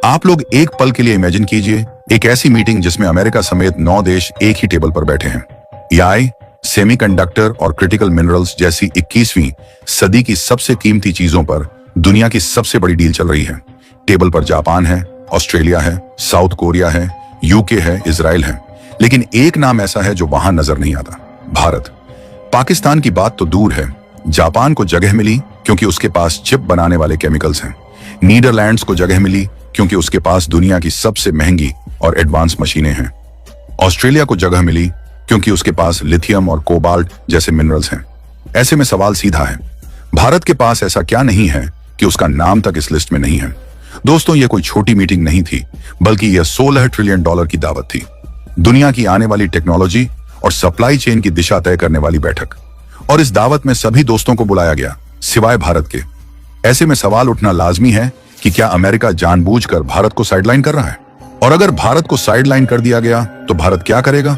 आप लोग एक पल के लिए इमेजिन कीजिए एक ऐसी मीटिंग जिसमें अमेरिका समेत 9 देश एक ही टेबल पर बैठे हैं। एआई, सेमीकंडक्टर और क्रिटिकल मिनरल्स जैसी 21वीं सदी की सबसे कीमती चीजों पर दुनिया की सबसे बड़ी डील चल रही है। टेबल पर जापान है, ऑस्ट्रेलिया है, साउथ कोरिया है, यूके है, इजराइल है, लेकिन एक नाम ऐसा है जो वहां नजर नहीं आता, भारत। पाकिस्तान की बात तो दूर है, जापान को जगह मिली क्योंकि उसके पास चिप बनाने वाले केमिकल्स हैं। नीदरलैंड्स को जगह मिली क्योंकि उसके पास दुनिया की सबसे महंगी और एडवांस मशीनें हैं। ऑस्ट्रेलिया को जगह मिली क्योंकि उसके पास लिथियम और कोबाल्ट जैसे मिनरल्स हैं। ऐसे में सवाल सीधा है, भारत के पास ऐसा क्या नहीं है कि उसका नाम तक इस लिस्ट में नहीं है? दोस्तों, यह कोई छोटी मीटिंग नहीं थी, बल्कि यह $16 ट्रिलियन की दावत थी। दुनिया की आने वाली टेक्नोलॉजी और सप्लाई चेन की दिशा तय करने वाली बैठक। और इस दावत में सभी दोस्तों को बुलाया गया, सिवाय भारत के। ऐसे में सवाल उठना लाजमी है कि क्या अमेरिका जानबूझकर भारत को साइडलाइन कर रहा है? और अगर भारत को साइडलाइन कर दिया गया तो भारत क्या करेगा?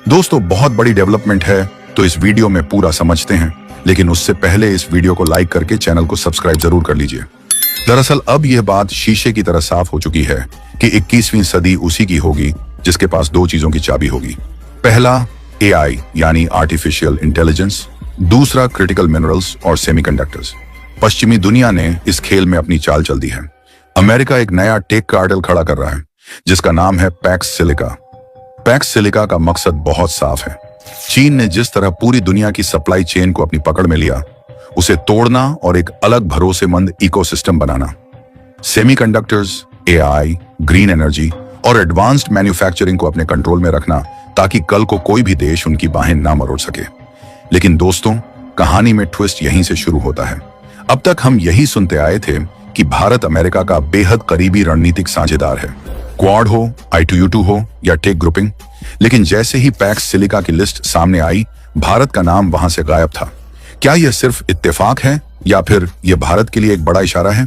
दोस्तों, बहुत बड़ी डेवलपमेंट है, तो इस वीडियो में पूरा समझते हैं, लेकिन उससे पहले इस वीडियो को लाइक करके चैनल को सब्सक्राइब जरूर कर लीजिए। दरअसल अब यह बात शीशे की तरह साफ हो चुकी है कि 21वीं सदी उसी की होगी जिसके पास 2 चीजों की चाबी होगी। पहला एआई यानी आर्टिफिशियल इंटेलिजेंस, दूसरा क्रिटिकल मिनरल्स और सेमीकंडक्टर्स। पश्चिमी दुनिया ने इस खेल में अपनी चाल चल दी है। अमेरिका एक नया टेक कार्टेल खड़ा कर रहा है जिसका नाम है पैक्स सिलिका। पैक्स सिलिका का मकसद बहुत साफ है। चीन ने जिस तरह पूरी दुनिया की सप्लाई चेन को अपनी पकड़ में लिया, उसे तोड़ना और एक अलग भरोसेमंद इकोसिस्टम बनाना। सेमीकंडक्टर्स, एआई, ग्रीन एनर्जी और एडवांस्ड मैन्युफैक्चरिंग को अपने कंट्रोल में रखना, ताकि कल को कोई भी देश उनकी बाहें ना मरोड़ सके। लेकिन दोस्तों, कहानी में ट्विस्ट यहीं से शुरू होता है। अब तक हम यही सुनते आए थे कि भारत अमेरिका का बेहद करीबी रणनीतिक साझेदार है, क्वाड हो, I2U2 हो या टेक ग्रुपिंग। लेकिन जैसे ही पैक्स सिलिका की लिस्ट सामने आई, भारत का नाम वहां से गायब था। क्या यह सिर्फ इत्तेफाक है या फिर यह भारत के लिए एक बड़ा इशारा है?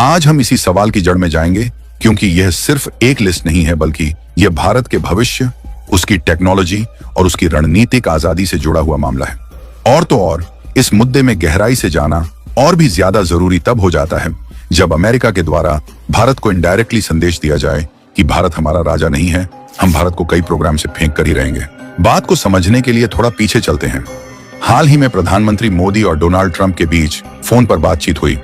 आज हम इसी सवाल की जड़ में जाएंगे, क्योंकि यह सिर्फ एक लिस्ट नहीं है, बल्कि यह भारत के भविष्य, उसकी टेक्नोलॉजी और उसकी रणनीतिक आजादी से जुड़ा हुआ मामला है। और तो और, इस मुद्दे में गहराई से जाना और भी ज्यादा जरूरी तब हो जाता है जब अमेरिका के द्वारा भारत को इनडायरेक्टली संदेश दिया जाए कि भारत हमारा राजा नहीं है, हम भारत को कई प्रोग्राम से फेंक कर ही रहेंगे। बात को समझने के लिए थोड़ा पीछे चलते हैं। हाल ही में प्रधानमंत्री मोदी और डोनाल्ड ट्रंप के बीच फोन पर बातचीत हुई।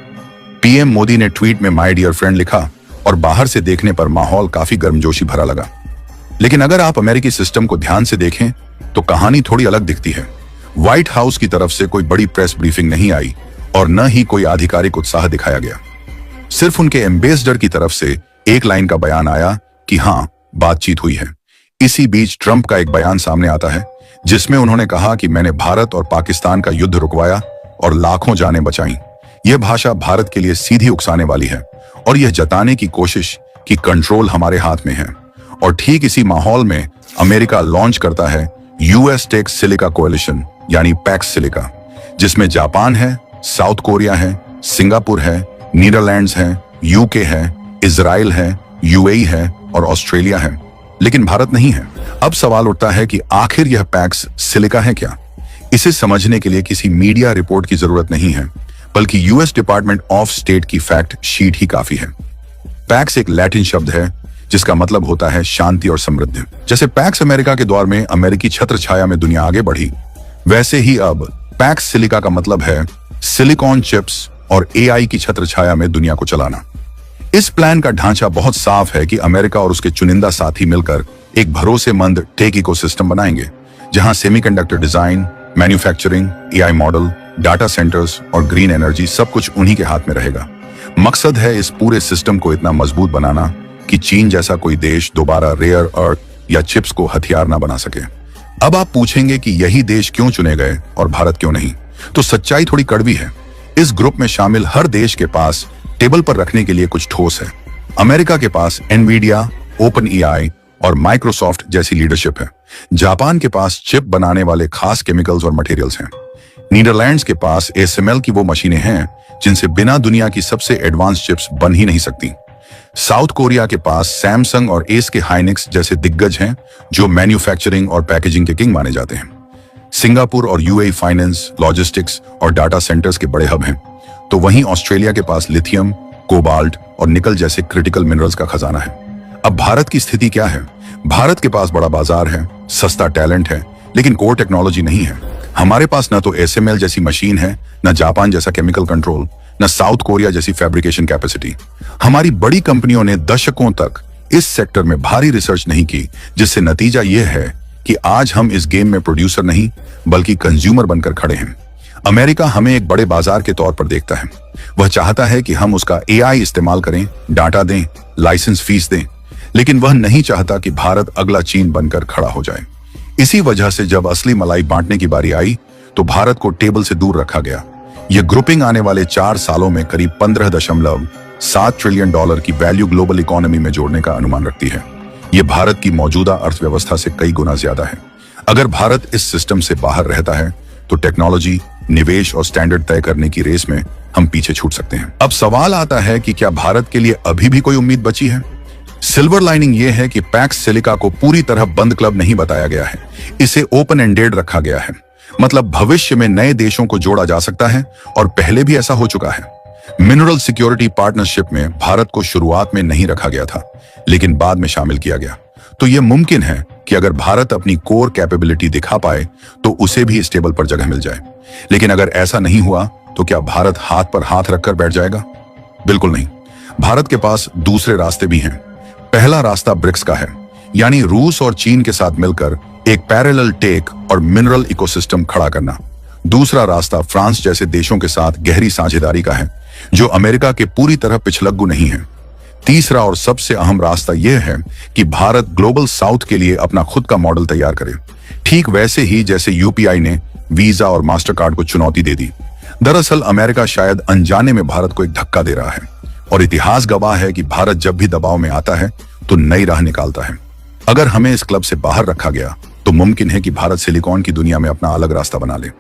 पीएम मोदी ने ट्वीट में माय डियर फ्रेंड लिखा और बाहर से देखने पर माहौल काफी गर्मजोशी भरा लगा। लेकिन अगर आप अमेरिकी सिस्टम को ध्यान से देखें तो कहानी थोड़ी अलग दिखती है। व्हाइट हाउस की तरफ से कोई बड़ी प्रेस ब्रीफिंग नहीं आई और न ही कोई आधिकारिक उत्साह दिखाया गया। सिर्फ उनके एम्बेसडर की तरफ से एक लाइन का बयान आया कि हाँ, बातचीत हुई है। इसी बीच ट्रंप का एक बयान सामने आता है जिसमें उन्होंने कहा कि मैंने भारत और पाकिस्तान का युद्ध रुकवाया और लाखों जानें बचाईं। यह भाषा भारत के लिए सीधी उकसाने वाली है और यह जताने की कोशिश कि कंट्रोल हमारे हाथ में है। और ठीक इसी माहौल में अमेरिका लॉन्च करता है यूएस टेक सिलिका कोएलिशन यानी पैक्स सिलिका, जिसमें जापान है, साउथ कोरिया है, सिंगापुर है, नीदरलैंड्स है, यूके है, इजराइल है, यूएई है और ऑस्ट्रेलिया है। लेकिन भारत नहीं है। अब सवाल उठता है कि आखिर यह पैक्स सिलिका है क्या? इसे समझने के लिए किसी मीडिया रिपोर्ट की जरूरत नहीं है, बल्कि यूएस डिपार्टमेंट ऑफ स्टेट की फैक्ट शीट ही काफी है। पैक्स एक लैटिन शब्द है जिसका मतलब होता है शांति और समृद्धि। जैसे पैक्स अमेरिका के दौर में अमेरिकी छत्र छाया में दुनिया आगे बढ़ी, वैसे ही अब पैक्स सिलिका का मतलब है सिलिकॉन चिप्स और एआई की छत्र छाया में दुनिया को चलाना। इस प्लान का ढांचा बहुत साफ है कि अमेरिका और उसके चुनिंदा साथी मिलकर एक भरोसेमंद टेक इकोसिस्टम बनाएंगे, जहां semiconductor design, manufacturing, AI model, data centres और ग्रीन एनर्जी सब कुछ उन्हीं के हाथ में रहेगा। मकसद है इस पूरे सिस्टम को इतना मजबूत बनाना कि चीन जैसा कोई देश दोबारा रेयर अर्थ या चिप्स को हथियार ना बना सके। अब आप पूछेंगे कि यही देश क्यों चुने गए और भारत क्यों नहीं? तो सच्चाई थोड़ी कड़वी है। इस ग्रुप में शामिल हर देश के पास टेबल पर रखने के लिए कुछ ठोस है। अमेरिका के पास एनवीडिया, ओपन एआई और माइक्रोसॉफ्ट जैसी लीडरशिप है। जापान के पास चिप बनाने वाले खास केमिकल्स और मटेरियल्स हैं। नीदरलैंड्स के पास ASML की वो मशीनें हैं जिनसे बिना दुनिया की सबसे एडवांस चिप्स बन ही नहीं सकती। साउथ कोरिया के पास सैमसंग और एस हाइनिक्स जैसे दिग्गज हैं जो मैन्युफैक्चरिंग और पैकेजिंग के किंग माने जाते हैं। सिंगापुर और यूएई फाइनेंस, लॉजिस्टिक्स और डाटा सेंटर्स के बड़े हब हैं। तो वहीं ऑस्ट्रेलिया के पास लिथियम, कोबाल्ट और निकल जैसे क्रिटिकल मिनरल्स का खजाना है। अब भारत की स्थिति क्या है? भारत के पास बड़ा बाजार है, सस्ता टैलेंट है, लेकिन कोर टेक्नोलॉजी नहीं है। हमारे पास न तो SML जैसी मशीन है, न जापान जैसा केमिकल कंट्रोल, न साउथ कोरिया जैसी फैब्रिकेशन कैपेसिटी। हमारी बड़ी कंपनियों ने दशकों तक इस सेक्टर में भारी रिसर्च नहीं की, जिससे नतीजा यह है कि आज हम इस गेम में प्रोड्यूसर नहीं बल्कि कंज्यूमर बनकर खड़े हैं। अमेरिका हमें एक बड़े बाजार के तौर पर देखता है। वह चाहता है कि हम उसका AI इस्तेमाल करें, डाटा दें, लाइसेंस फीस दें, लेकिन वह नहीं चाहता कि भारत अगला चीन बनकर खड़ा हो जाए। इसी वजह से जब असली मलाई बांटने की बारी आई तो भारत को टेबल से दूर रखा गया। यह ग्रुपिंग आने वाले 4 सालों में करीब $15.7 ट्रिलियन की वैल्यू ग्लोबल इकोनॉमी में जोड़ने का अनुमान रखती है। यह भारत की मौजूदा अर्थव्यवस्था से कई गुना ज्यादा है। अगर भारत इस सिस्टम से बाहर रहता है तो टेक्नोलॉजी, निवेश और स्टैंडर्ड तय करने की रेस में हम पीछे छूट सकते हैं। अब सवाल आता है कि क्या भारत के लिए अभी भी कोई उम्मीद बची है? सिल्वर लाइनिंग यह है कि पैक्स सिलिका को पूरी तरह बंद क्लब नहीं बताया गया है, इसे ओपन एंडेड रखा गया है। मतलब भविष्य में नए देशों को जोड़ा जा सकता है और पहले भी ऐसा हो चुका है। मिनरल सिक्योरिटी पार्टनरशिप में भारत को शुरुआत में नहीं रखा गया था, लेकिन बाद में शामिल किया गया। तो यह मुमकिन है कि अगर भारत अपनी कोर कैपेबिलिटी दिखा पाए तो उसे भी इस टेबल पर जगह मिल जाए। लेकिन अगर ऐसा नहीं हुआ तो क्या भारत हाथ पर हाथ रखकर बैठ जाएगा? बिल्कुल नहीं। भारत के पास दूसरे रास्ते भी हैं। पहला रास्ता ब्रिक्स का है, यानी रूस और चीन के साथ मिलकर एक पैरेलल टेक और मिनरल इकोसिस्टम खड़ा करना। दूसरा रास्ता फ्रांस जैसे देशों के साथ गहरी साझेदारी का है, जो अमेरिका के पूरी तरह पिछलग्गू नहीं है। तीसरा और सबसे अहम रास्ता यह है कि भारत ग्लोबल साउथ के लिए अपना खुद का मॉडल तैयार करे, ठीक वैसे ही जैसे UPI ने वीजा और मास्टरकार्ड को चुनौती दे दी। दरअसल अमेरिका शायद अनजाने में भारत को एक धक्का दे रहा है, और इतिहास गवाह है कि भारत जब भी दबाव में आता है तो नई राह निकालता है। अगर हमें इस क्लब से बाहर रखा गया तो मुमकिन है कि भारत सिलिकॉन की दुनिया में अपना अलग रास्ता बना ले,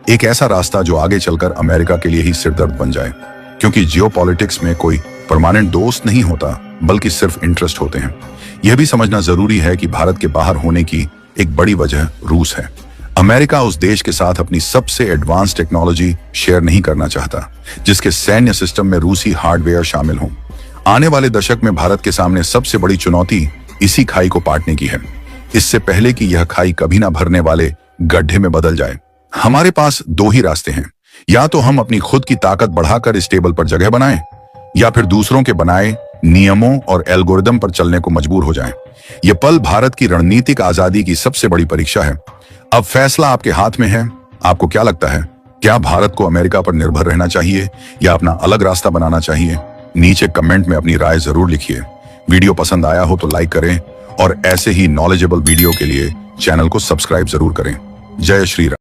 एक ऐसा रास्ता जो आगे चलकर अमेरिका के लिए ही सिरदर्द बन जाए। क्योंकि जियोपॉलिटिक्स में कोई परमानेंट दोस्त नहीं होता, बल्कि सिर्फ इंटरेस्ट होते हैं। यह भी समझना जरूरी है कि भारत के बाहर होने की एक बड़ी वजह रूस है। अमेरिका उस देश के साथ अपनी सबसे एडवांस टेक्नोलॉजी शेयर नहीं करना चाहता, जिसके सैन्य सिस्टम में रूसी हार्डवेयर शामिल हो। आने वाले दशक में भारत के सामने सबसे बड़ी चुनौती इसी खाई को पाटने की है, इससे पहले कि यह खाई कभी ना भरने वाले गड्ढे में बदल जाए। हमारे पास 2 ही रास्ते हैं, या तो हम अपनी खुद की ताकत बढ़ाकर इस टेबल पर जगह बनाएं, या फिर दूसरों के बनाए नियमों और एल्गोरिदम पर चलने को मजबूर हो जाएं। यह पल भारत की रणनीतिक आजादी की सबसे बड़ी परीक्षा है। अब फैसला आपके हाथ में है। आपको क्या लगता है, क्या भारत को अमेरिका पर निर्भर रहना चाहिए या अपना अलग रास्ता बनाना चाहिए? नीचे कमेंट में अपनी राय जरूर लिखिए। वीडियो पसंद आया हो तो लाइक करें और ऐसे ही नॉलेजेबल वीडियो के लिए चैनल को सब्सक्राइब जरूर करें। जय श्री राम।